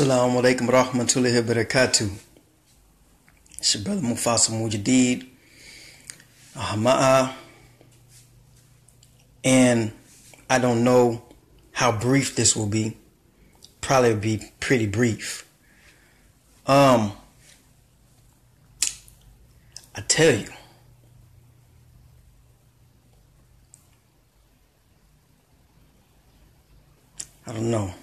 Assalamu alaikum rahmatullahi wa barakatuh. It's your brother Mufasa Mujadid Ahma'a, and I don't know how brief this will be. Probably be pretty brief. I tell you, I don't know.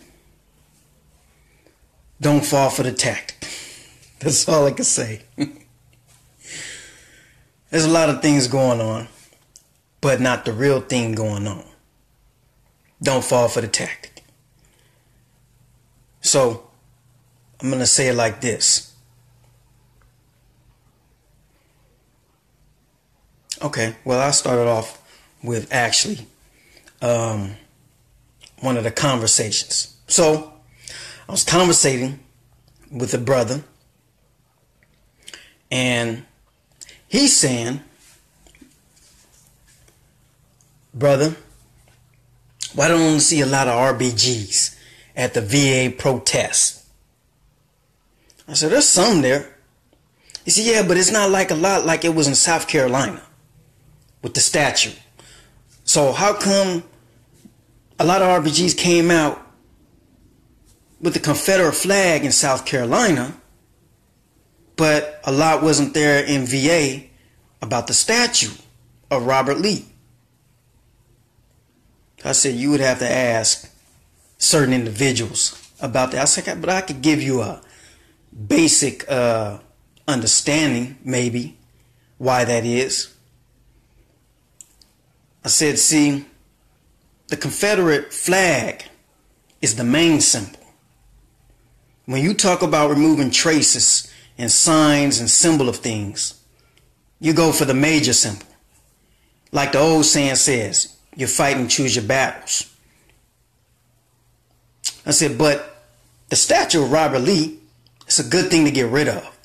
Don't fall for the tactic. That's all I can say. There's a lot of things going on, but not the real thing going on. Don't fall for the tactic. So, I'm going to say it like this. Okay, well, I started off with actually one of the conversations. So, I was conversating with a brother, and he's saying, brother, why don't we see a lot of RBGs at the VA protests? I said, there's some there. He said, yeah, but it's not like a lot like it was in South Carolina with the statue. So how come a lot of RBGs came out with the Confederate flag in South Carolina, but a lot wasn't there in VA about the statue of Robert Lee? I said, you would have to ask certain individuals about that. I said, but I could give you a basic understanding, maybe, why that is. I said, see, the Confederate flag is the main symbol. When you talk about removing traces and signs and symbol of things, you go for the major symbol. Like the old saying says, you fight and choose your battles. I said, but the statue of Robert Lee, it's a good thing to get rid of.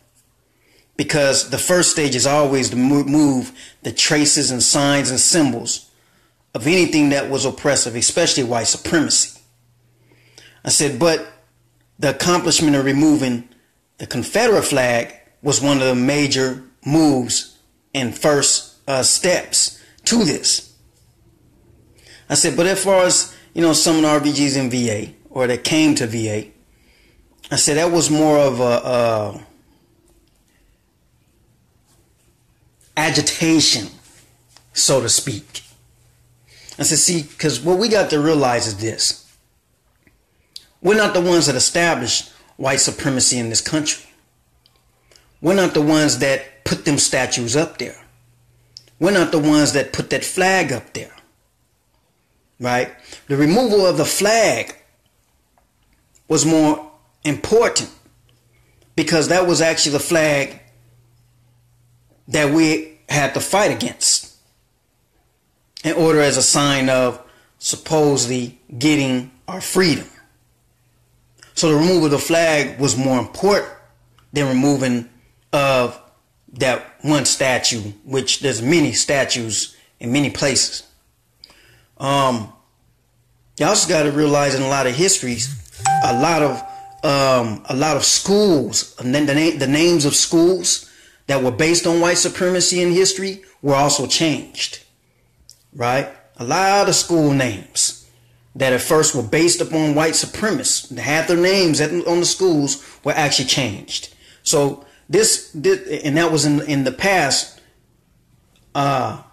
Because the first stage is always to remove the traces and signs and symbols of anything that was oppressive, especially white supremacy. I said, but the accomplishment of removing the Confederate flag was one of the major moves and first steps to this. I said, but as far as, some of the RBGs in VA, or that came to VA, I said that was more of a agitation, so to speak. I said, see, because what we got to realize is this. We're not the ones that established white supremacy in this country. We're not the ones that put them statues up there. We're not the ones that put that flag up there. Right? The removal of the flag was more important because that was actually the flag that we had to fight against in order as a sign of supposedly getting our freedom. So the removal of the flag was more important than removing of that one statue, which there's many statues in many places. You also got to realize in a lot of histories, a lot of schools, and then the names of schools that were based on white supremacy in history were also changed. Right? A lot of school names that at first were based upon white supremacists, had their names on the schools, were actually changed. So this and that was in the past. But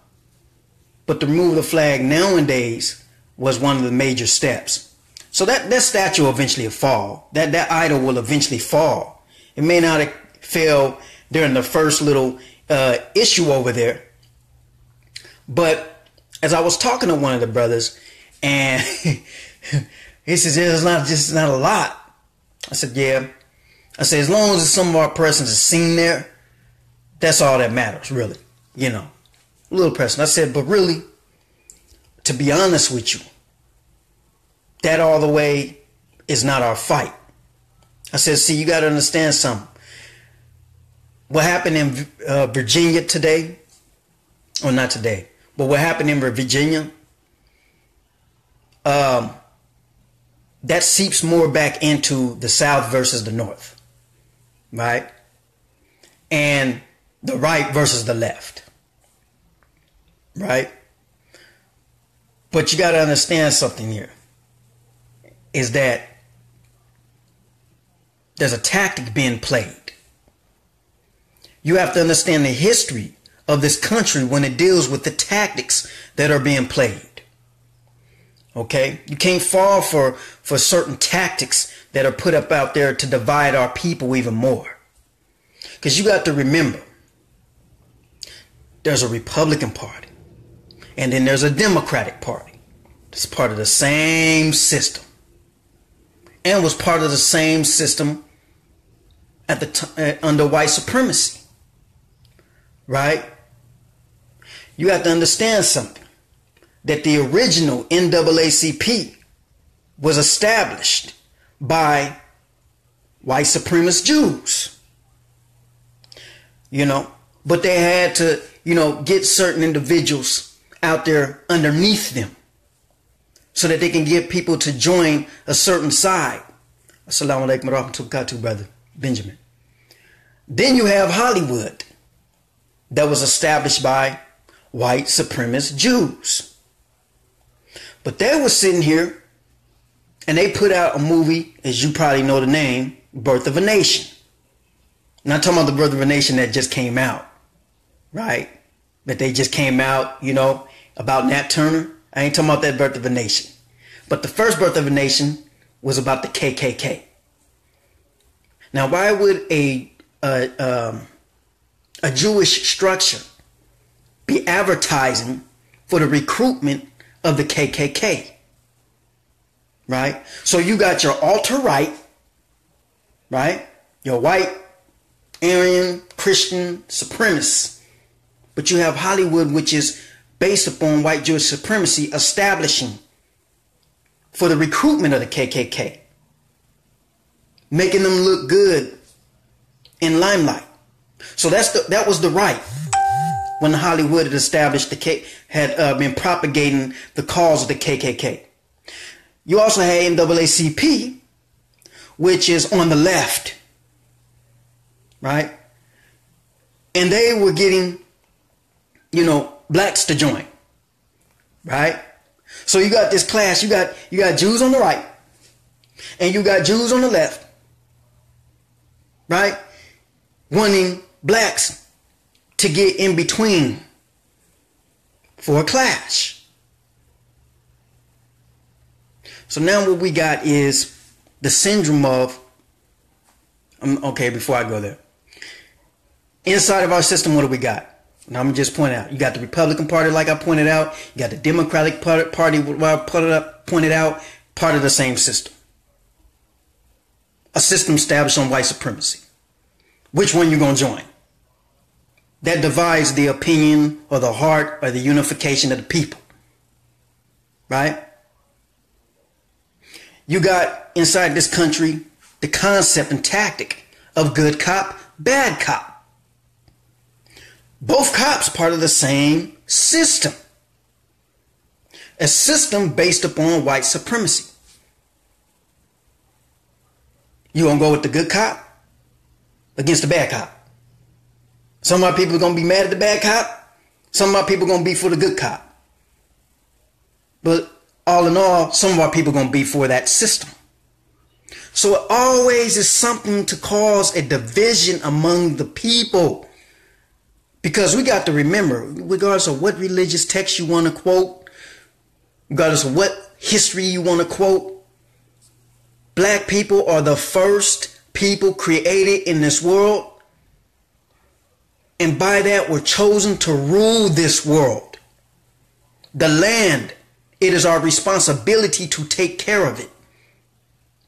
the removal of the flag nowadays was one of the major steps. So that statue will eventually fall. That idol will eventually fall. It may not have fell during the first little issue over there. But as I was talking to one of the brothers, and he says, it's not a lot. I said, yeah. I said, as long as some of our persons are seen there, that's all that matters, really. A little person. I said, but really, to be honest with you, that all the way is not our fight. I said, see, you got to understand something. What happened in Virginia today, or not today, but what happened in Virginia, that seeps more back into the South versus the North, right? And the right versus the left, right? But you got to understand something here, is that there's a tactic being played. You have to understand the history of this country when it deals with the tactics that are being played. Okay? You can't fall for certain tactics that are put up out there to divide our people even more. Because you got to remember, there's a Republican Party, and then there's a Democratic Party. It's part of the same system, and was part of the same system at the under white supremacy. Right? You have to understand something, that the original NAACP was established by white supremacist Jews. You know, but they had to, you know, get certain individuals out there underneath them so that they can get people to join a certain side. Assalamu alaikum wa rahmatullahi wa barakatuh, brother Benjamin. Then you have Hollywood, that was established by white supremacist Jews. But they were sitting here and they put out a movie, as you probably know the name, Birth of a Nation. I'm not talking about the Birth of a Nation that just came out, right? That they just came out, you know, about Nat Turner. I ain't talking about that Birth of a Nation. But the first Birth of a Nation was about the KKK. Now, why would a Jewish structure be advertising for the recruitment of the KKK? Right? So you got your alt-right, right? Your white, Aryan, Christian supremacists. But you have Hollywood, which is based upon white Jewish supremacy, establishing for the recruitment of the KKK, making them look good in limelight. So that was the right when Hollywood had established had been propagating the cause of the KKK. You also had NAACP, which is on the left, right? And they were getting, you know, blacks to join, right? So you got this clash. You got Jews on the right, and you got Jews on the left, right? Wanting blacks to get in between for a clash. So now what we got is the syndrome of, okay, before I go there, inside of our system, what do we got? And I'm going to just point out, you got the Republican Party, like I pointed out. You got the Democratic Party, what I pointed out, part of the same system. A system established on white supremacy. Which one you going to join? That divides the opinion or the heart or the unification of the people. Right? You got inside this country the concept and tactic of good cop, bad cop. Both cops part of the same system. A system based upon white supremacy. You gonna go with the good cop against the bad cop? Some of our people are gonna be mad at the bad cop. Some of our people are gonna be for the good cop. But all in all, some of our people are gonna be for that system. So it always is something to cause a division among the people. Because we got to remember, regardless of what religious text you want to quote, regardless of what history you want to quote, black people are the first people created in this world. And by that, we're chosen to rule this world. The land, it is our responsibility to take care of it.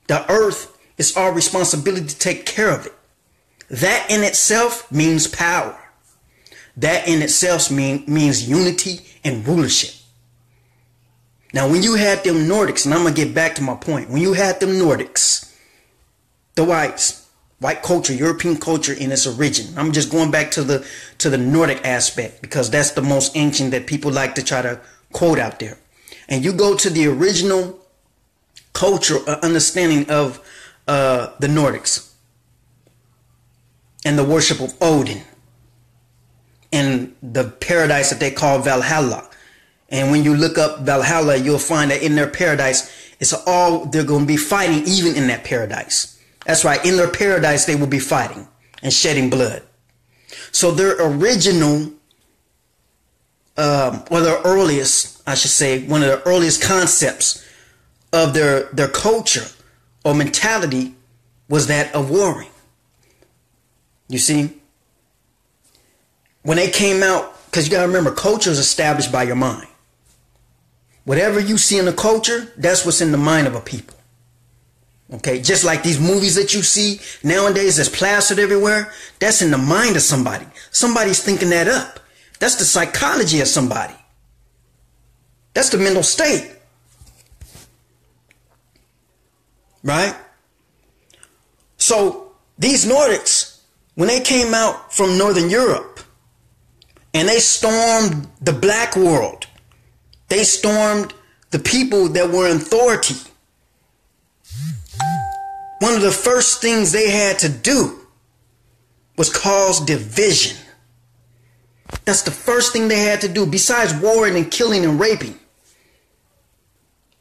The earth is our responsibility to take care of it. That in itself means power. That in itself means unity and rulership. Now, when you had them Nordics, and I'm going to get back to my point. When you had them Nordics, the whites, white culture, European culture in its origin. I'm just going back to the Nordic aspect because that's the most ancient that people like to try to quote out there. And you go to the original culture, understanding of the Nordics and the worship of Odin and the paradise that they call Valhalla. And when you look up Valhalla, you'll find that in their paradise, they're going to be fighting even in that paradise. That's right. In their paradise, they will be fighting and shedding blood. So their original, or their earliest, I should say, one of the earliest concepts of their culture or mentality was that of warring. You see, when they came out, because you got to remember, culture is established by your mind. Whatever you see in the culture, that's what's in the mind of a people. Okay, just like these movies that you see nowadays that's plastered everywhere, that's in the mind of somebody. Somebody's thinking that up. That's the psychology of somebody. That's the mental state. Right? So these Nordics, when they came out from Northern Europe and they stormed the black world, they stormed the people that were in authority. One of the first things they had to do was cause division. That's the first thing they had to do, besides warring and killing and raping.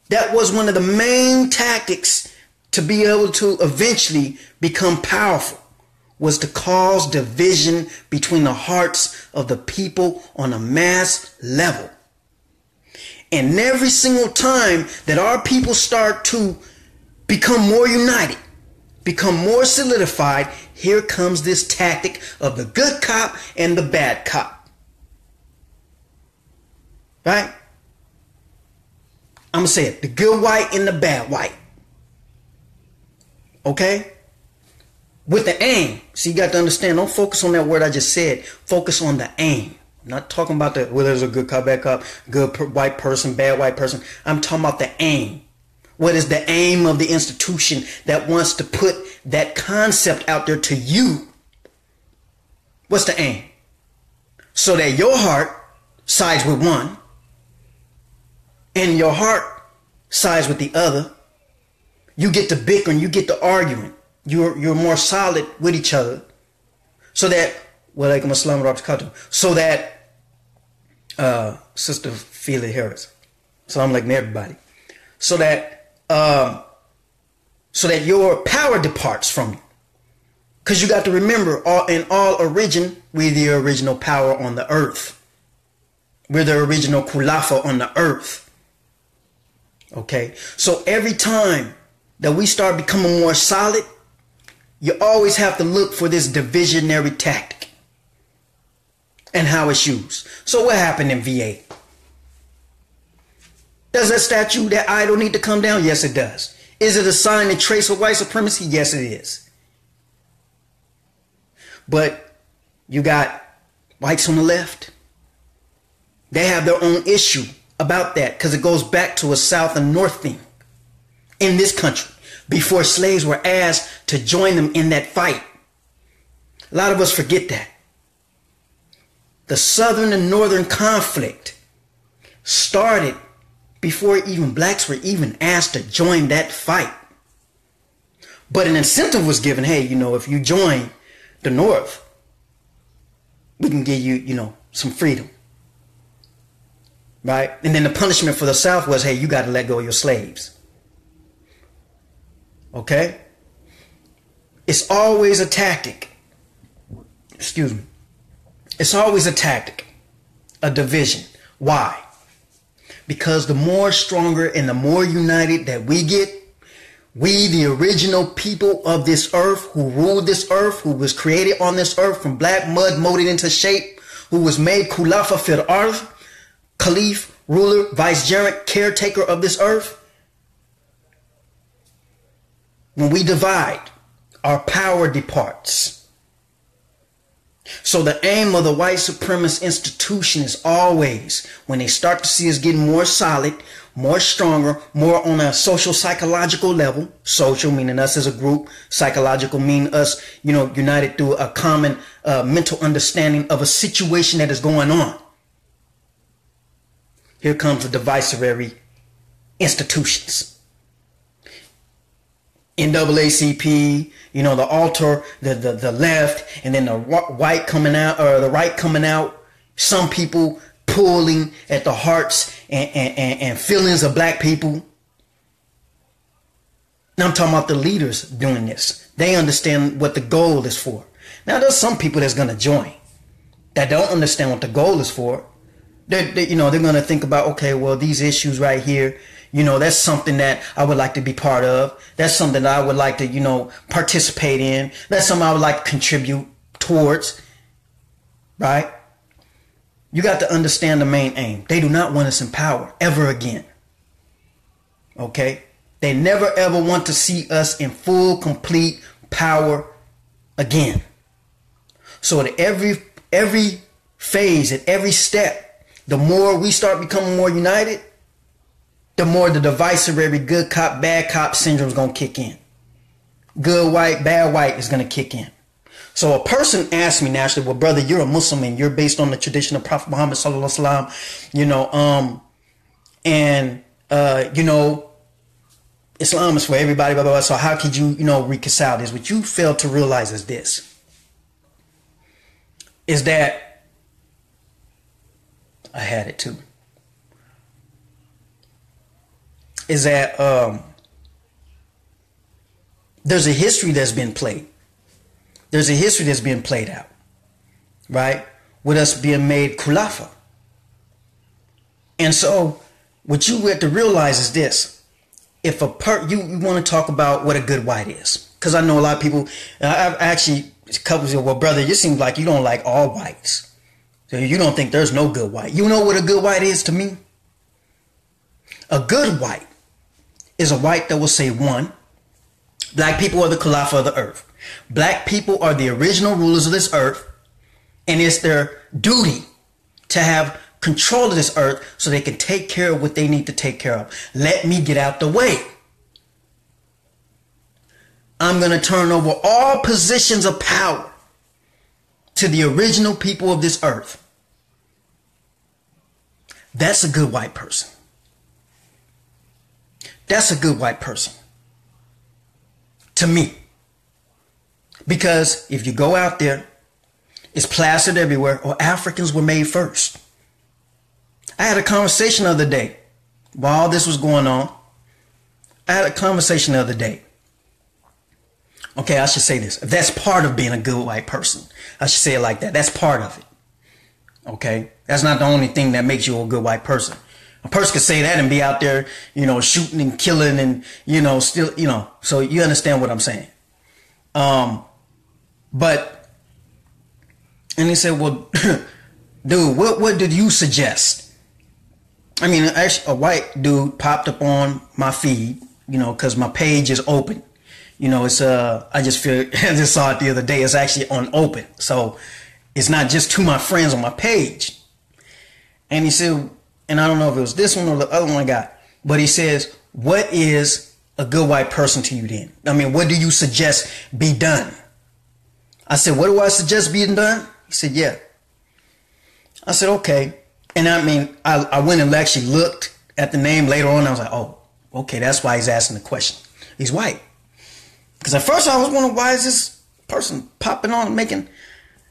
That was one of the main tactics to be able to eventually become powerful, was to cause division between the hearts of the people on a mass level. And every single time that our people start to become more united, become more solidified, here comes this tactic of the good cop and the bad cop. Right? I'm going to say it. The good white and the bad white. Okay? With the aim. So you got to understand, don't focus on that word I just said. Focus on the aim. I'm not talking about whether there's a good cop, bad cop, good white person, bad white person. I'm talking about the aim. What is the aim of the institution that wants to put that concept out there to you? What's the aim? So that your heart sides with one and your heart sides with the other. You get to bickering, you get to arguing. You're more solid with each other. So that, so that Sister Phila Harris. So I'm like everybody. So that your power departs from you. Because you got to remember, in all origin, we're the original power on the earth. We're the original Kulafa on the earth. Okay? So every time that we start becoming more solid, you always have to look for this divisionary tactic and how it's used. So what happened in VA? Does that statue, that idol need to come down? Yes, it does. Is it a sign and trace of white supremacy? Yes, it is. But you got whites on the left. They have their own issue about that because it goes back to a South and North thing in this country before slaves were asked to join them in that fight. A lot of us forget that. The Southern and Northern conflict started before even blacks were even asked to join that fight. But an incentive was given. Hey, if you join the North, we can give you, some freedom. Right? And then the punishment for the South was, hey, you got to let go of your slaves. Okay? It's always a tactic. Excuse me. It's always a tactic. A division. Why? Because the more stronger and the more united that we get, we, the original people of this earth, who ruled this earth, who was created on this earth from black mud molded into shape, who was made Kulafa fil Arth, Caliph, ruler, vicegerent, caretaker of this earth. When we divide, our power departs. So the aim of the white supremacist institution is always, when they start to see us getting more solid, more stronger, more on a social psychological level, social meaning us as a group, psychological meaning us, united through a common mental understanding of a situation that is going on. Here comes the divisive institutions. NAACP, the altar, the left, and then the white coming out, or the right coming out. Some people pulling at the hearts and feelings of black people. Now I'm talking about the leaders doing this. They understand what the goal is for. Now there's some people that's going to join that don't understand what the goal is for. They're going to think about, okay, well, these issues right here, that's something that I would like to be part of. That's something that I would like to, participate in. That's something I would like to contribute towards. Right? You got to understand the main aim. They do not want us in power ever again. Okay? They never ever want to see us in full, complete power again. So at every phase, at every step, the more we start becoming more united, the more the divisive, every good cop, bad cop syndrome is going to kick in. Good white, bad white is going to kick in. So a person asked me naturally, well, brother, you're a Muslim and you're based on the tradition of Prophet Muhammad sallallahu alaihi wasallam, Islam is for everybody, blah, blah, blah. So how could you, reconcile this? What you fail to realize is this, is that I had it too. Is that there's a history that's been played. There's a history that's being played out, right? With us being made khulafa. And so what you have to realize is this. If you want to talk about what a good white is, because I know a lot of people, I've actually, couples say, well, brother, it seems like you don't like all whites. So you don't think there's no good white. You know what a good white is to me? A good white is a white that will say, one, black people are the khulafa of the earth. Black people are the original rulers of this earth, and it's their duty to have control of this earth so they can take care of what they need to take care of. Let me get out the way. I'm going to turn over all positions of power to the original people of this earth. That's a good white person. That's a good white person. To me. Because if you go out there, it's plastered everywhere, or Africans were made first. I had a conversation the other day while all this was going on. I had a conversation the other day. Okay, I should say this. That's part of being a good white person. I should say it like that. That's part of it. Okay? That's not the only thing that makes you a good white person. A person could say that and be out there, shooting and killing and, still, so you understand what I'm saying. And he said, well, dude, what did you suggest? I mean, actually, a white dude popped up on my feed, because my page is open. It's, I just saw it the other day. It's actually on open. So it's not just to my friends on my page. And he said, and I don't know if it was this one or the other one I got, but he says, what is a good white person to you then? I mean, what do you suggest be done? I said, what do I suggest being done? He said, yeah. I said, okay. And I mean, I went and actually looked at the name later on. I was like, oh, okay, that's why he's asking the question. He's white. Because at first I was wondering, why is this person popping on making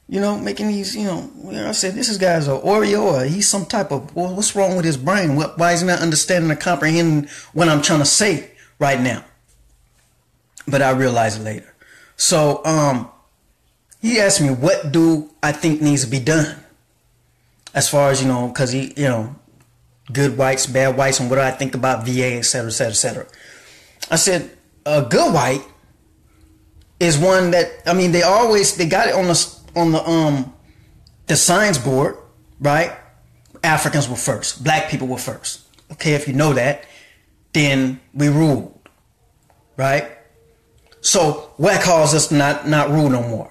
these, I said, this guy's an Oreo, or he's some type of, well, what's wrong with his brain? Why is he not understanding or comprehending what I'm trying to say right now? But I realized it later. So, he asked me, what do I think needs to be done? As far as, because he, good whites, bad whites, and what do I think about VA, et cetera, et cetera, et cetera. I said, a good white is one that, I mean, they got it on the signs board, right? Africans were first. Black people were first. Okay, if you know that, then we ruled, right? So what caused us to not rule no more?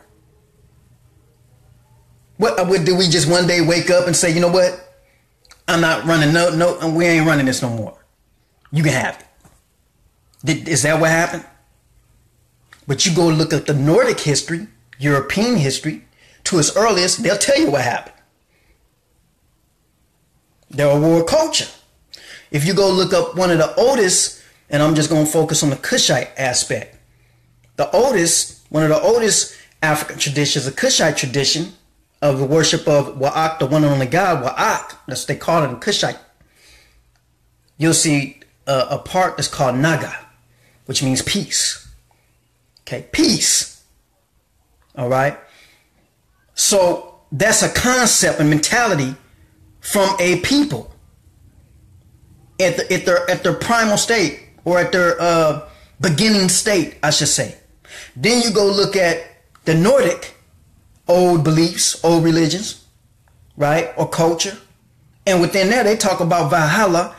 What did we just one day wake up and say, you know what? I'm not running, no, we ain't running this no more. You can have it. Is that what happened? But you go look at the Nordic history, European history, to its earliest, they'll tell you what happened. They're a war culture. If you go look up one of the oldest, and I'm just going to focus on the Kushite aspect, one of the oldest African traditions, the Kushite tradition of the worship of Wa'ak, the one and only God, Wa'ak, that's what they call it in Kushite. You'll see a part that's called Naga, which means peace. Okay, peace. All right. So that's a concept and mentality from a people at their primal state, or at their beginning state, I should say. Then you go look at the Nordic old beliefs, old religions, right, or culture, and within there they talk about Valhalla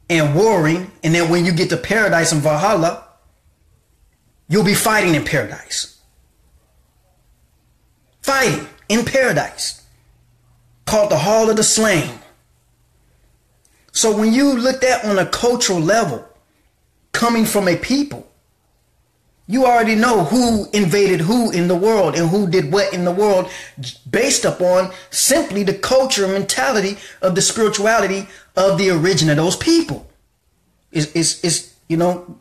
and warring, and then when you get to paradise and Valhalla, you'll be fighting in paradise. Fighting in paradise, called the Hall of the Slain. So when you look at on a cultural level, coming from a people, you already know who invaded who in the world and who did what in the world, based upon simply the culture and mentality of the spirituality of the origin of those people. It's you know,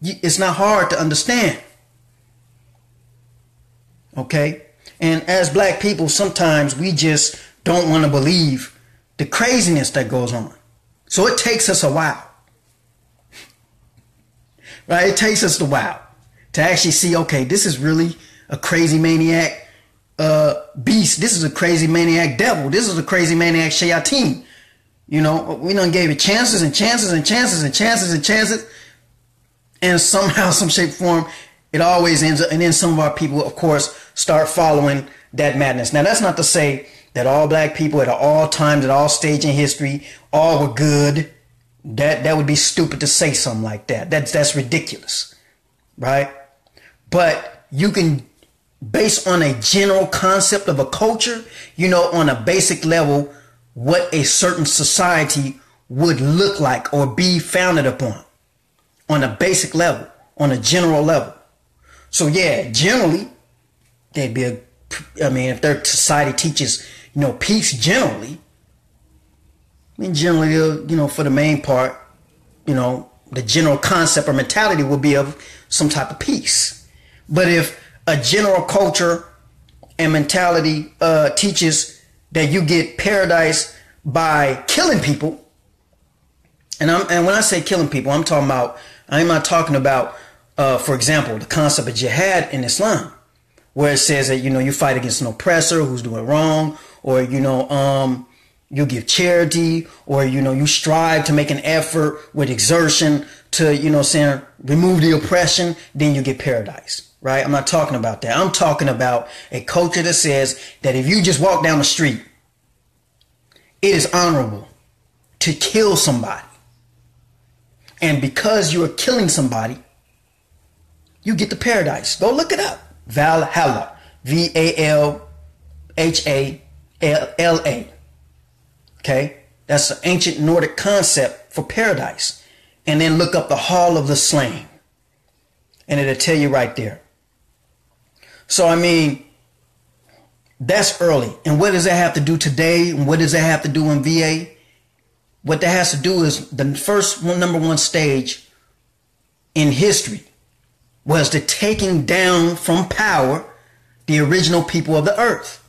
it's not hard to understand. Okay? And as black people, sometimes we just don't want to believe the craziness that goes on. So it takes us a while. Right? It takes us a while to actually see, okay, this is really a crazy maniac beast. This is a crazy maniac devil. This is a crazy maniac shayateen. You know, we done gave it chances and chances and chances and chances and chances. And somehow, some shape, form, it always ends up. And then some of our people, of course, start following that madness. Now, that's not to say that all black people at all times, at all stage in history, all were good. That would be stupid to say something like that. That's ridiculous, right? But you can, based on a general concept of a culture, you know, on a basic level, what a certain society would look like or be founded upon, on a basic level, on a general level. So yeah, generally, there'd be if their society teaches, you know, peace generally, generally, you know, for the main part, you know, the general concept or mentality will be of some type of peace. But if a general culture and mentality teaches that you get paradise by killing people, and when I say killing people, I'm not talking about, for example, the concept of jihad in Islam, where it says that, you know, you fight against an oppressor who's doing wrong, or, you know, you give charity, or, you know, you strive to make an effort with exertion to, you know, saying remove the oppression, then you get paradise, right? I'm not talking about that. I'm talking about a culture that says that if you just walk down the street, it is honorable to kill somebody. And because you are killing somebody, you get the paradise. Go look it up. Valhalla. Valhalla. Okay? That's an ancient Nordic concept for paradise. And then look up the Hall of the Slain. And it'll tell you right there. So, I mean, that's early. And what does that have to do today? And what does that have to do in VA? What that has to do is the first number one stage in history was the taking down from power the original people of the earth.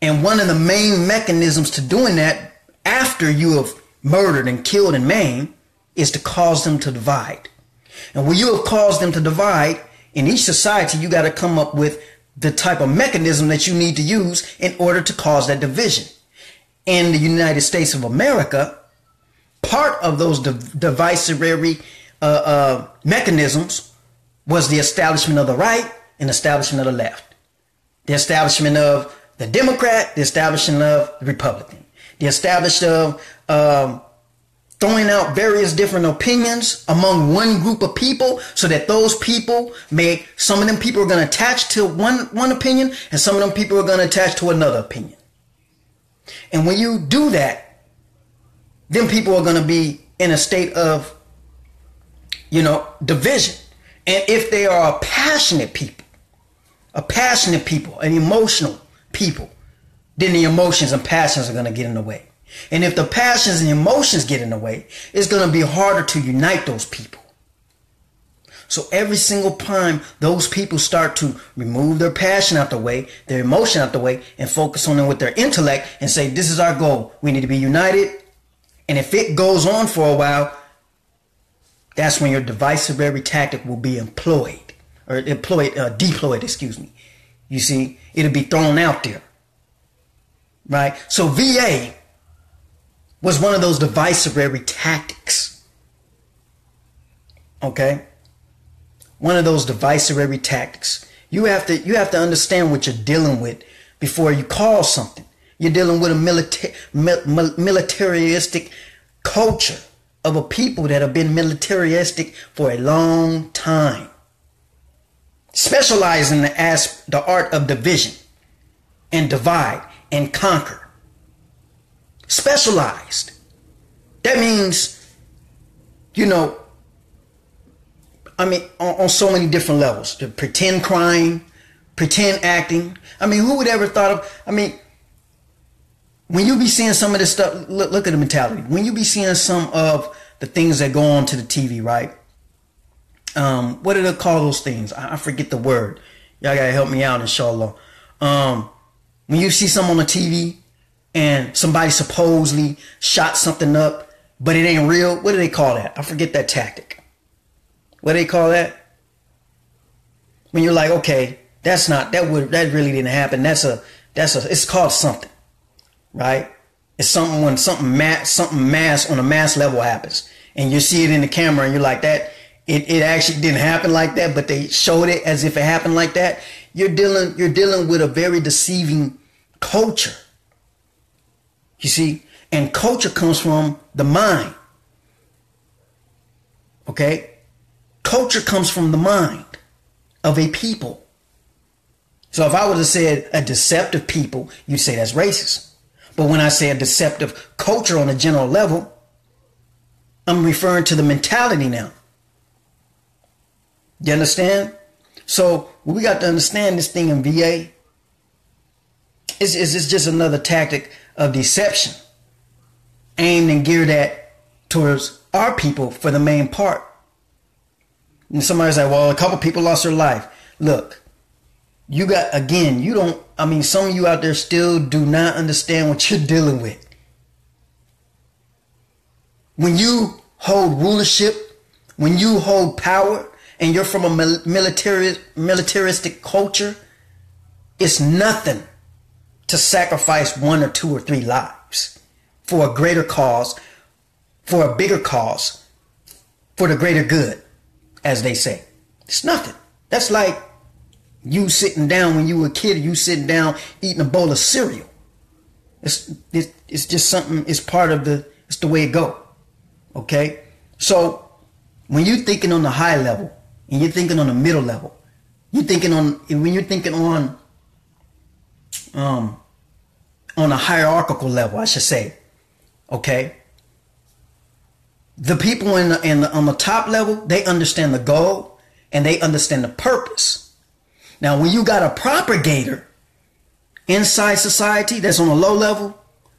And one of the main mechanisms to doing that, after you have murdered and killed and maimed, is to cause them to divide. And when you have caused them to divide, in each society, you got to come up with the type of mechanism that you need to use in order to cause that division. In the United States of America, part of those divisory mechanisms was the establishment of the right and establishment of the left. The establishment of the Democrat, the establishment of the Republican. The establishment of throwing out various different opinions among one group of people, so that those people some of them people are going to attach to one opinion, and some of them people are going to attach to another opinion. And when you do that, then people are going to be in a state of, you know, division. And if they are a passionate people, an emotional people, then the emotions and passions are going to get in the way. And if the passions and emotions get in the way, it's going to be harder to unite those people. So every single time those people start to remove their passion out the way, their emotion out the way, and focus on it with their intellect and say, this is our goal. We need to be united. And if it goes on for a while, that's when your divisive tactic will be employed, or deployed, excuse me. You see, it'll be thrown out there. Right? So VA was one of those divisive tactics. Okay? One of those divisive tactics. You have to understand what you're dealing with before you call something. You're dealing with a militaristic culture of a people that have been militaristic for a long time. Specializing in the art of division and divide and conquer. Specialized. That means, on so many different levels. The pretend crying, pretend acting. Who would ever thought of, when you be seeing some of this stuff, look at the mentality. When you be seeing some of the things that go on to the TV, right? What do they call those things? I forget the word. Y'all gotta help me out, inshallah. When you see something on the TV and somebody supposedly shot something up, but it ain't real, what do they call that? I forget that tactic. What do they call that? When you're like, okay, that really didn't happen. It's called something. Right? It's something when something mass on a mass level happens, and you see it in the camera, and you're like, that it actually didn't happen like that, but they showed it as if it happened like that. You're dealing with a very deceiving culture. You see, and culture comes from the mind. Okay, culture comes from the mind of a people. So if I would have said a deceptive people, you'd say that's racist. But when I say a deceptive culture on a general level, I'm referring to the mentality now. You understand? So we got to understand this thing in VA. It's just another tactic of deception aimed and geared at towards our people for the main part. And somebody's like, well, a couple people lost their life. Look. Some of you out there still do not understand what you're dealing with. When you hold rulership, when you hold power, and you're from a militaristic culture, it's nothing to sacrifice 1 or 2 or 3 lives for a greater cause, for a bigger cause, for the greater good, as they say. It's nothing. That's like you sitting down when you were a kid, you sitting down eating a bowl of cereal. It's just something, it's the way it go. Okay? So when you're thinking on the high level and you're thinking on the middle level, when you're thinking on a hierarchical level, I should say, okay? The people on the top level, they understand the goal and they understand the purpose. Now, when you got a propagator inside society that's on a low level,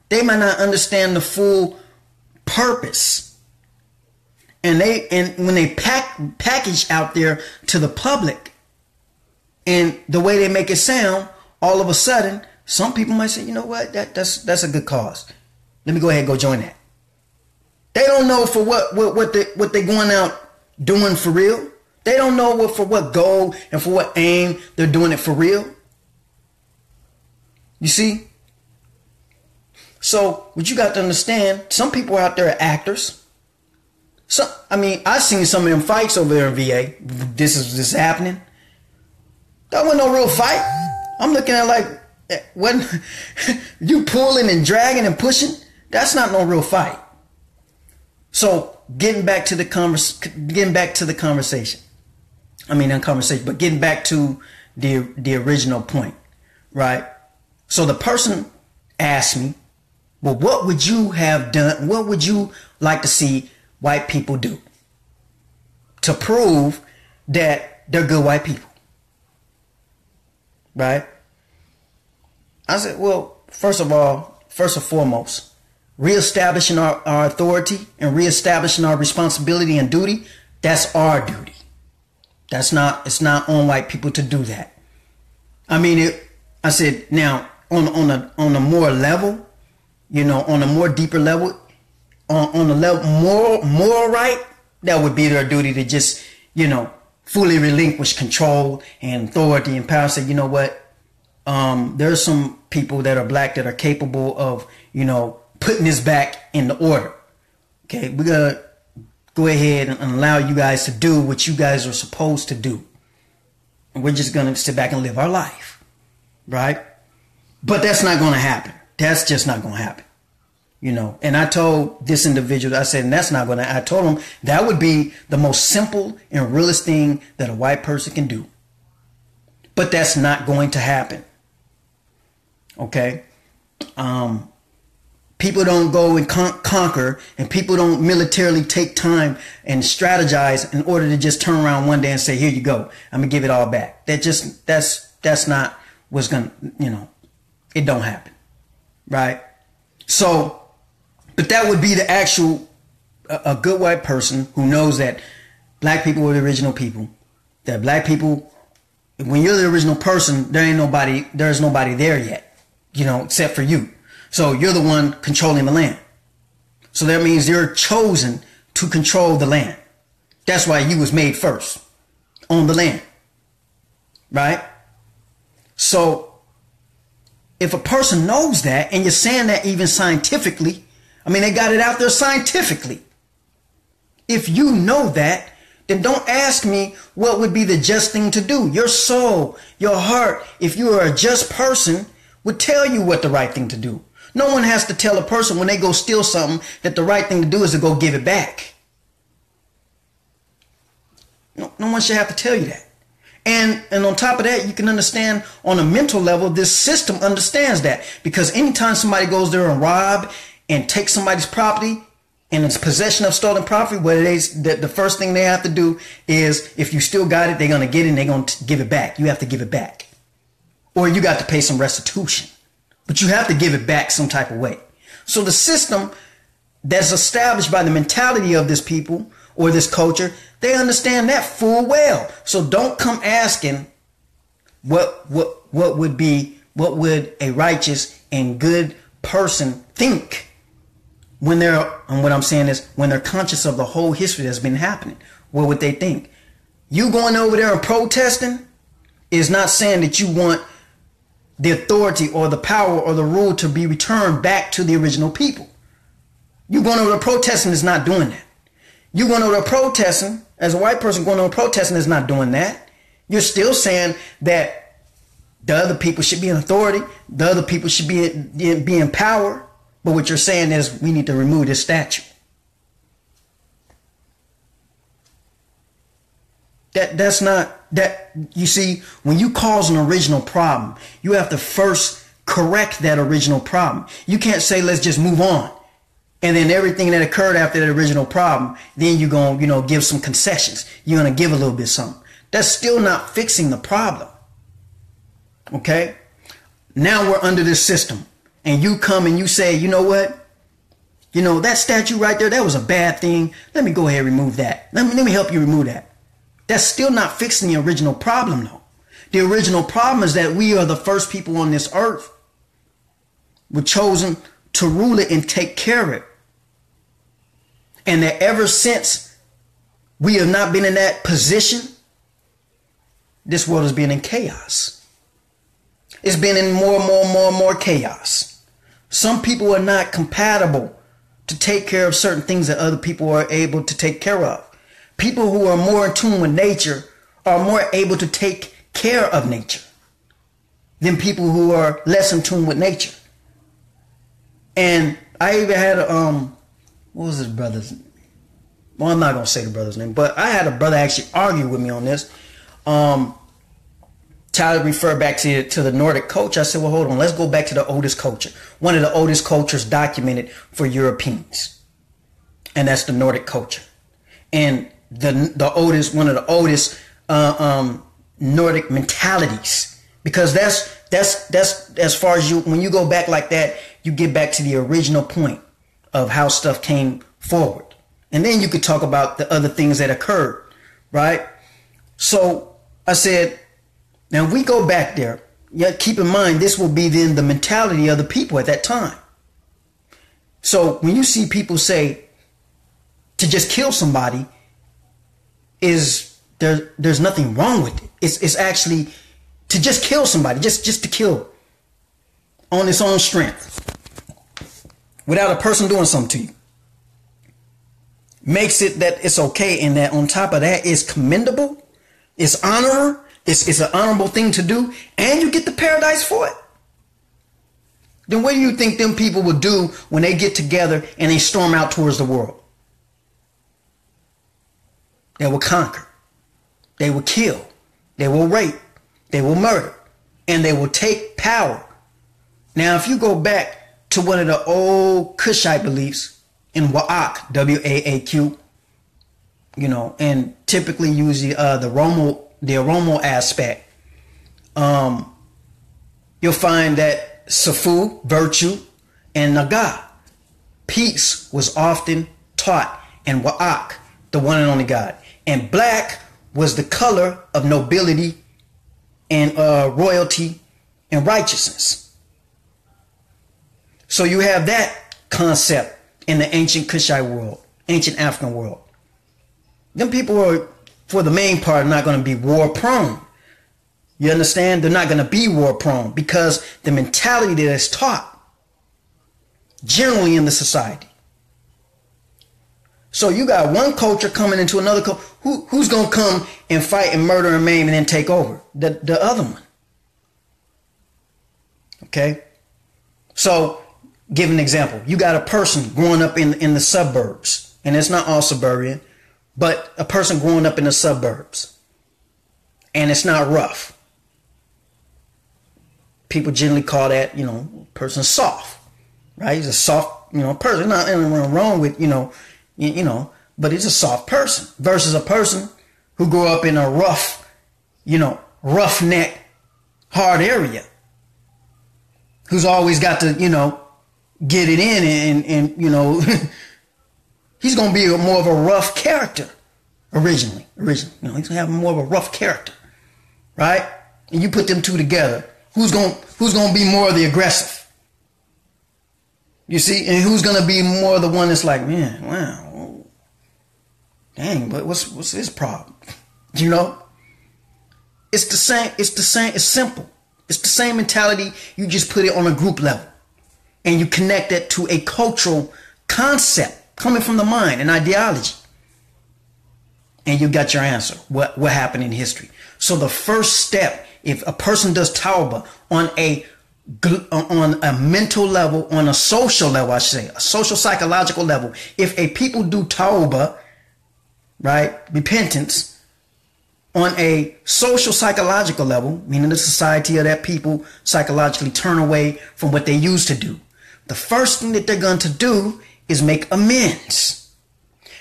they might not understand the full purpose. And when they package out there to the public and the way they make it sound, all of a sudden, some people might say, you know what, that's a good cause. Let me go ahead and go join that. They don't know for what they're going out doing for real. They don't know for what goal and for what aim they're doing it for real. You see? So what you got to understand, some people out there are actors. I've seen some of them fights over there in VA. This is happening. That wasn't no real fight. I'm looking at like, when you pulling and dragging and pushing, that's not no real fight. So getting back to the conversation. But getting back to the original point, right? So the person asked me, well, what would you have done? What would you like to see white people do to prove that they're good white people? Right? I said, well, first and foremost, reestablishing our authority and reestablishing our responsibility and duty, that's our duty. It's not on white people to do that. I mean, I said, now on a more level, on a more deeper level, on a level moral right, that would be their duty to just, fully relinquish control and authority and power. Say, you know what? There's some people that are black that are capable of, putting this back in the order. Okay, we're gonna go ahead and allow you guys to do what you guys are supposed to do. And we're just gonna sit back and live our life. Right? But that's not gonna happen. That's just not gonna happen. And I told this individual, I said, and that's not gonna, I told him that would be the most simple and realest thing that a white person can do. But that's not going to happen. Okay? People don't go and conquer, and people don't militarily take time and strategize in order to just turn around one day and say, here you go, I'm gonna give it all back. That's not what's gonna, it don't happen. Right? So, but that would be the actual, a good white person who knows that black people were the original people. That black people, when you're the original person, there's nobody there yet, except for you. So you're the one controlling the land. So that means you're chosen to control the land. That's why you was made first on the land. Right? So if a person knows that, and you're saying that even scientifically, I mean, they got it out there scientifically. If you know that, then don't ask me what would be the just thing to do. Your soul, your heart, if you are a just person, would tell you what the right thing to do. No one has to tell a person when they go steal something that the right thing to do is to go give it back. No one should have to tell you that. And on top of that, you can understand on a mental level, this system understands that. Because anytime somebody goes there and rob and take somebody's property and it's possession of stolen property, the first thing they have to do is, if you still got it, they're going to get it and they're going to give it back. You have to give it back. Or you got to pay some restitution. But you have to give it back some type of way. So the system that's established by the mentality of this people or this culture, they understand that full well. So don't come asking what would a righteous and good person think when and what I'm saying is, when they're conscious of the whole history that's been happening. What would they think? You going over there and protesting is not saying that you want the authority or the power or the rule to be returned back to the original people. You going over there protesting is not doing that. You going over there protesting, as a white person going over protesting, is not doing that. You're still saying that the other people should be in authority, the other people should be in power. But what you're saying is, we need to remove this statue. That's not, that, you see, when you cause an original problem, you have to first correct that original problem. You can't say, let's just move on. And then everything that occurred after that original problem, then you're going to, give some concessions. You're going to give a little bit something. That's still not fixing the problem. Okay? Now we're under this system. And you come and you say, you know what? That statue right there, that was a bad thing. Let me go ahead and remove that. Let me help you remove that. That's still not fixing the original problem, though. The original problem is that we are the first people on this earth. We're chosen to rule it and take care of it. And that ever since we have not been in that position, this world has been in chaos. It's been in more chaos. Some people are not compatible to take care of certain things that other people are able to take care of. People who are more in tune with nature are more able to take care of nature than people who are less in tune with nature. And I even had what was his brother's name? Well, I'm not going to say the brother's name, but I had a brother actually argue with me on this. Tyler referred back to the Nordic culture. I said, well, hold on. Let's go back to the oldest culture. One of the oldest cultures documented for Europeans. And that's the Nordic culture. And one of the oldest Nordic mentalities. Because that's as far as when you go back like that, you get back to the original point of how stuff came forward. And then you could talk about the other things that occurred, right? So I said, now if we go back there, yeah, keep in mind, this will be then the mentality of the people at that time. So when you see people say to just kill somebody, there's nothing wrong with it. It's actually to just kill somebody, just to kill on its own strength, without a person doing something to you, makes it that it's okay, and that on top of that is commendable, it's honor, it's an honorable thing to do, and you get the paradise for it. Then what do you think them people will do when they get together and they storm out towards the world? They will conquer. They will kill. They will rape. They will murder. And they will take power. Now, if you go back to one of the old Kushite beliefs in Wa'ak, W-A-A-Q, you know, and typically use the Oromo aspect, you'll find that Safu, virtue, and Naga, peace, was often taught in Wa'ak, the one and only God. And black was the color of nobility and royalty and righteousness. So you have that concept in the ancient Kushite world, ancient African world. Them people are, for the main part, not going to be war prone. You understand? They're not going to be war prone because the mentality that is taught generally in the society. So you got one culture coming into another culture. Who's going to come and fight and murder and maim and then take over? The other one. Okay? So, give an example. You got a person growing up in the suburbs. And it's not all suburban. But a person growing up in the suburbs. And it's not rough. People generally call that, you know, person soft. Right? He's a soft, you know, person. Not anything wrong with, you know, but he's a soft person versus a person who grew up in a rough, you know, roughneck, hard area, who's always got to, you know, get it in and you know, he's going to be more of a rough character originally, you know, he's going to have more of a rough character, right? And you put them two together, who's going to be more of the aggressive? You see, and who's going to be more the one that's like, man, wow, dang, but what's his problem? You know, it's the same. It's simple. It's the same mentality. You just put it on a group level and you connect it to a cultural concept coming from the mind, an ideology. And you got your answer. What happened in history? So the first step, if a person does tauba on a mental level, on a social level, I should say, a social psychological level, if a people do tauba, right, repentance, on a social psychological level, meaning the society of that people psychologically turn away from what they used to do, the first thing that they're going to do is make amends.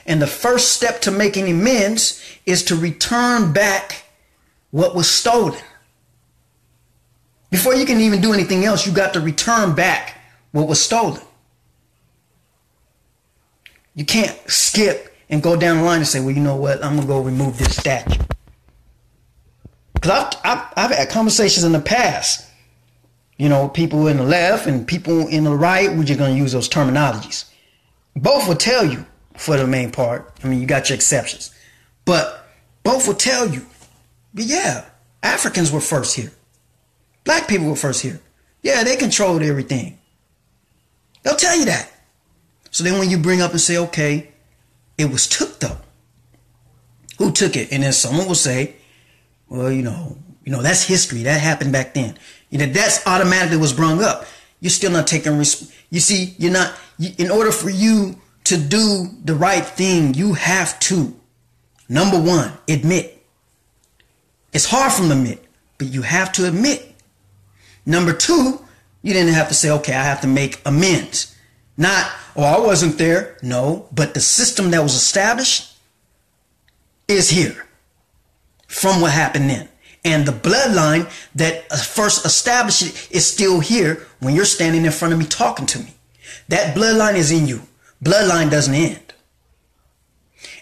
And the first step to making amends is to return back what was stolen. Before you can even do anything else, you got to return back what was stolen. You can't skip and go down the line and say, well, you know what, I'm going to go remove this statue. Because I've had conversations in the past, you know, people in the left and people in the right, we're just going to use those terminologies. Both will tell you, for the main part, I mean, you got your exceptions, but both will tell you, but yeah, Africans were first here. Black people were first here. Yeah, they controlled everything. They'll tell you that. So then when you bring up and say, okay, it was took though. Who took it? And then someone will say, well, you know, that's history. That happened back then. You know, that's automatically was brung up. You're still not taking you see, in order for you to do the right thing, you have to, number one, admit. It's hard for them to admit, but you have to admit. Number two, you didn't have to say, okay, I have to make amends. Not, oh, I wasn't there. No, but the system that was established is here from what happened then. And the bloodline that first established it is still here when you're standing in front of me talking to me. That bloodline is in you. Bloodline doesn't end.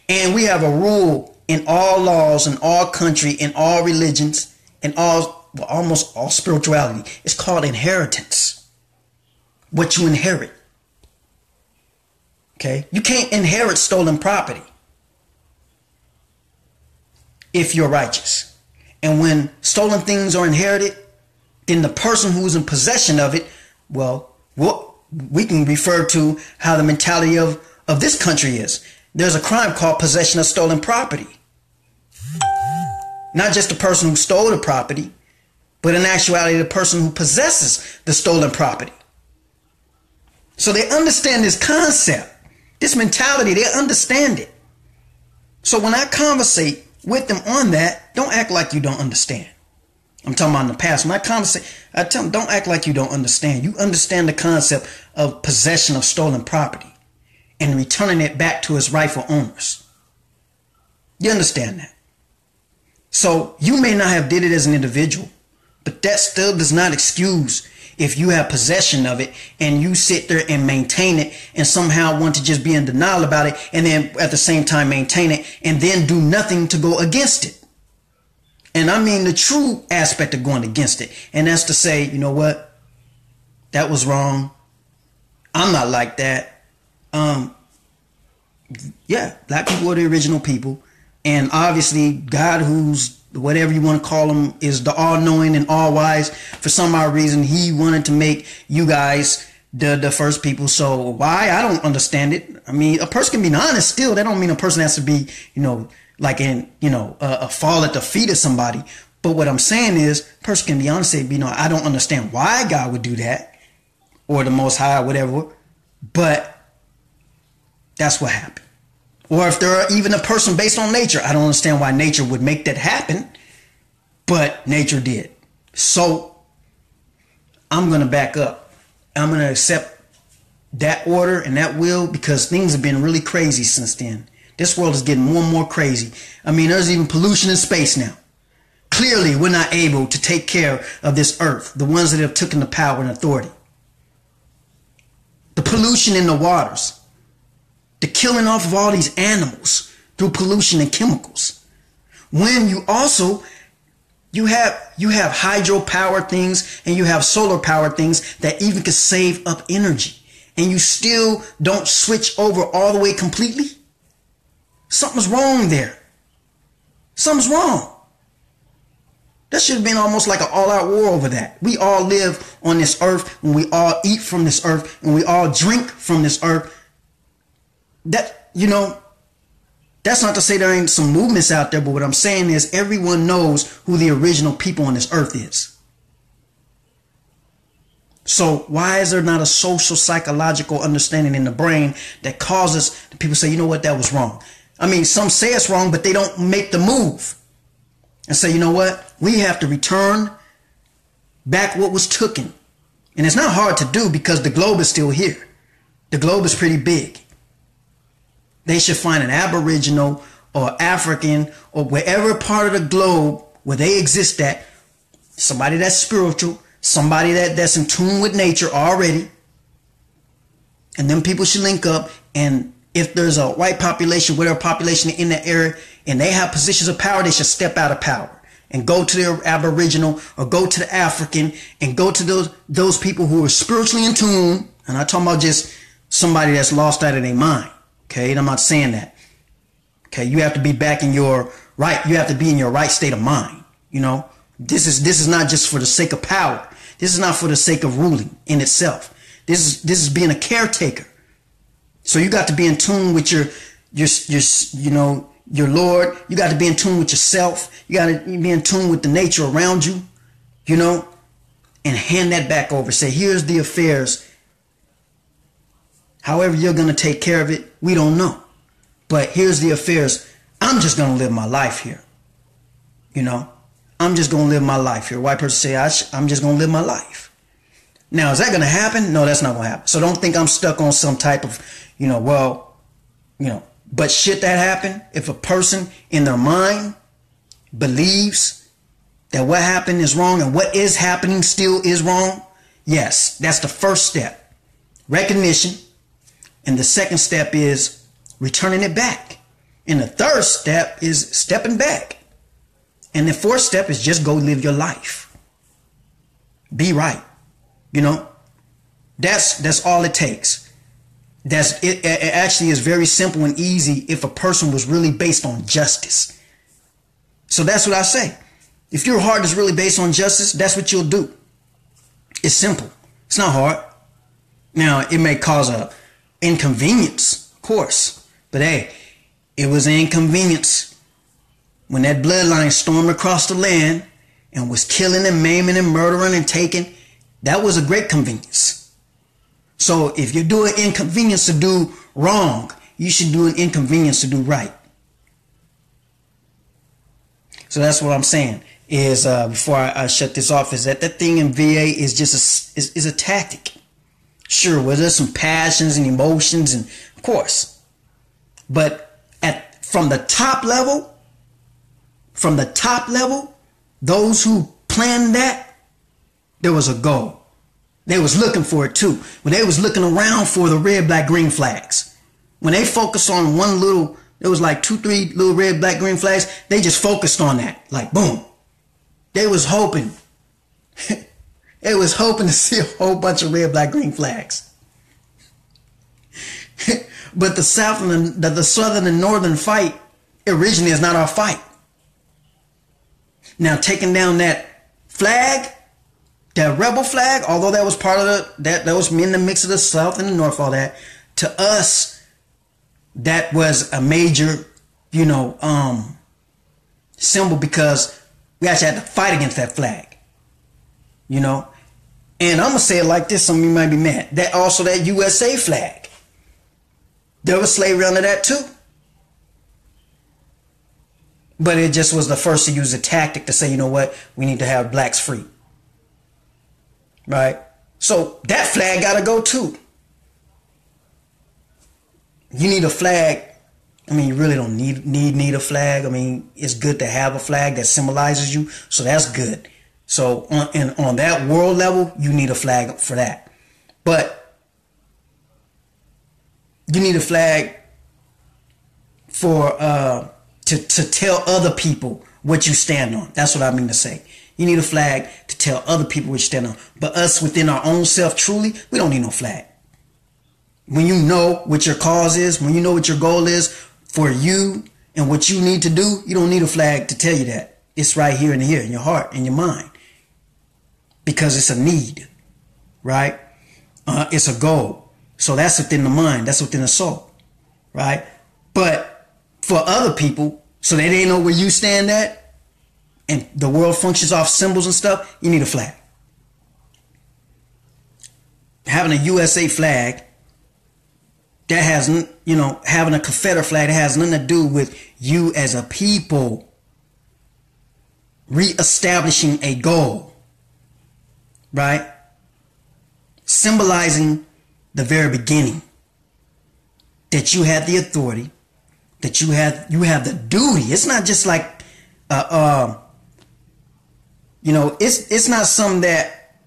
And we have a rule in all laws, in all country, in all religions, in all, well, almost all spirituality. It's called inheritance. What you inherit. Okay? You can't inherit stolen property if you're righteous. And when stolen things are inherited, then the person who's in possession of it, well, what we can refer to how the mentality of this country is. There's a crime called possession of stolen property. Not just the person who stole the property, but in actuality, the person who possesses the stolen property. So they understand this concept, this mentality, they understand it. So when I conversate with them on that, don't act like you don't understand. I'm talking about in the past. When I conversate, I tell them, don't act like you don't understand. You understand the concept of possession of stolen property and returning it back to its rightful owners. You understand that? So you may not have did it as an individual, but that still does not excuse if you have possession of it and you sit there and maintain it and somehow want to just be in denial about it and then at the same time maintain it and then do nothing to go against it. And I mean the true aspect of going against it. And that's to say, you know what? That was wrong. I'm not like that. Yeah, black people are the original people. And obviously God, who's whatever you want to call him, is the all-knowing and all-wise. For some odd reason, he wanted to make you guys the first people. So why? I don't understand it. I mean, a person can be honest still. That don't mean a person has to be, you know, like in, you know, a fall at the feet of somebody. But what I'm saying is, a person can be honest, say, you know, I don't understand why God would do that, or the Most High, or whatever. But that's what happened. Or if there are even a person based on nature, I don't understand why nature would make that happen, but nature did. So I'm going to back up. I'm going to accept that order and that will, because things have been really crazy since then. This world is getting more and more crazy. I mean, there's even pollution in space now. Clearly, we're not able to take care of this earth, the ones that have taken the power and authority. The pollution in the waters. The killing off of all these animals through pollution and chemicals. When you also, you have hydropower things and you have solar power things that even can save up energy. And you still don't switch over all the way completely. Something's wrong there. Something's wrong. That should have been almost like an all-out war over that. We all live on this earth, and we all eat from this earth, and we all drink from this earth. That, you know, that's not to say there ain't some movements out there, but what I'm saying is everyone knows who the original people on this earth is. So why is there not a social psychological understanding in the brain that causes people say, you know what, that was wrong? I mean, some say it's wrong, but they don't make the move and say, you know what, we have to return back what was taken. And it's not hard to do because the globe is still here. The globe is pretty big. They should find an Aboriginal or African or wherever part of the globe where they exist at, somebody that's spiritual, somebody that's in tune with nature already. And then people should link up, and if there's a white population, whatever population in that area, and they have positions of power, they should step out of power and go to their Aboriginal or go to the African and go to those people who are spiritually in tune. And I'm talking about just somebody that's lost out of their mind. Okay, and I'm not saying that. Okay, you have to be back in your right. You have to be in your right state of mind. You know, this is not just for the sake of power. This is not for the sake of ruling in itself. This is being a caretaker. So you got to be in tune with your Lord. You got to be in tune with yourself. You got to be in tune with the nature around you, you know, and hand that back over. Say, here's the affairs. However you're going to take care of it, we don't know. But here's the affairs. I'm just going to live my life here. You know, I'm just going to live my life here. White person say, I'm just going to live my life. Now, is that going to happen? No, that's not going to happen. So don't think I'm stuck on some type of, but should that happen? If a person in their mind believes that what happened is wrong and what is happening still is wrong, yes, that's the first step. Recognition. And the second step is returning it back And the third step is stepping back. And the fourth step is just go live your life. Be right. You know, that's all it takes. It actually is very simple and easy if a person was really based on justice. So that's what I say. If your heart is really based on justice, that's what you'll do. It's simple. It's not hard. Now, it may cause a inconvenience, of course. But hey, it was an inconvenience when that bloodline stormed across the land and was killing and maiming and murdering and taking. That was a great convenience. So if you're doing inconvenience to do wrong, you should do an inconvenience to do right. So that's what I'm saying is, before I shut this off, is that thing in VA is just is a tactic. Sure, well, there's some passions and emotions, and of course, but from the top level, those who planned that, there was a goal. They was looking for it too. When they was looking around for the red, black, green flags, when they focused on one little, there was like 2, 3 little red, black, green flags. They just focused on that, like boom. They was hoping. They was hoping to see a whole bunch of red, black, green flags. But the southern and northern fight originally is not our fight. Now, taking down that flag, that rebel flag, although that was part of that was in the mix of the South and the North, all that, to us, that was a major, symbol, because we actually had to fight against that flag. And I'm going to say it like this, some of you might be mad. That USA flag, there was slavery under that too. But it just was the first to use a tactic to say, you know what, we need to have blacks free. Right? So that flag got to go too. You need a flag. I mean, you really don't need a flag. I mean, it's good to have a flag that symbolizes you. So that's good. So on that world level, you need a flag for that. But you need a flag for to tell other people what you stand on. That's what I mean to say. You need a flag to tell other people what you stand on. But us within our own self, truly, we don't need no flag. When you know what your cause is, when you know what your goal is for you and what you need to do, you don't need a flag to tell you that. It's right here and here in your heart, in your mind. Because it's a need, right? It's a goal. So that's within the mind. That's within the soul, right? But for other people, so they know where you stand at, and the world functions off symbols and stuff, you need a flag. Having a USA flag, that has, having a Confederate flag, that has nothing to do with you as a people reestablishing a goal, right? Symbolizing the very beginning that you had the authority, that you have the duty. It's not just like, it's not something that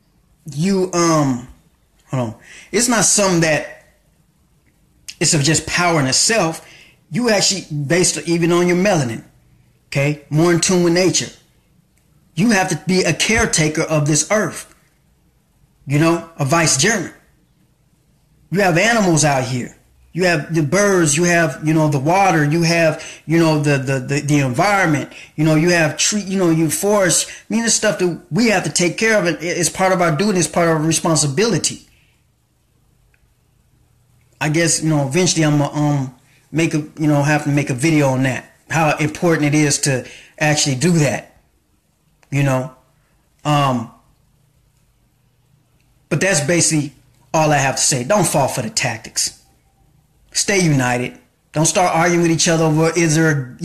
you, hold on. It's not something that it's of just power in itself. You actually, based even on your melanin, okay, more in tune with nature. You have to be a caretaker of this earth, a vicegerent. You have animals out here. You have the birds, you have, the water, you have, the environment, you have tree, you forest. I mean, this stuff that we have to take care of. It's part of our duty. It's part of our responsibility. I guess, eventually I'm gonna have to make a video on that, how important it is to actually do that, but that's basically all I have to say. Don't fall for the tactics. Stay united. Don't start arguing with each other over, is there,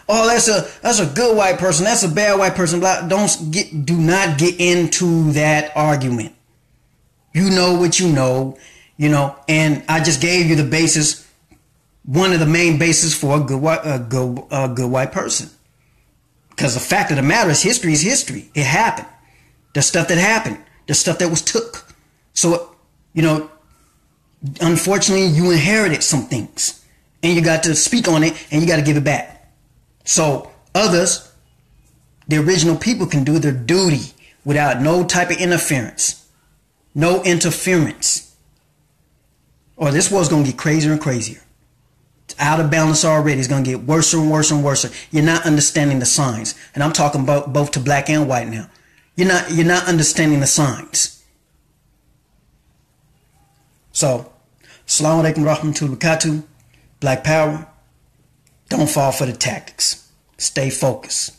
that's a good white person, that's a bad white person. Do not get into that argument. You know what you know. And I just gave you the basis, one of the main bases for a good white person. Because the fact of the matter is history is history. It happened. There's stuff that happened. There's stuff that was took. So, unfortunately, you inherited some things. and you got to speak on it, and you got to give it back. So others, the original people, can do their duty without no type of interference. No interference. Or this world's going to get crazier and crazier. It's out of balance already. It's going to get worse and worse and worse. You're not understanding the signs. And I'm talking about both to black and white now. You're not understanding the signs. So, Assalamu alaikum rahmatullahi wabarakatuh. Black power. Don't fall for the tactics. Stay focused.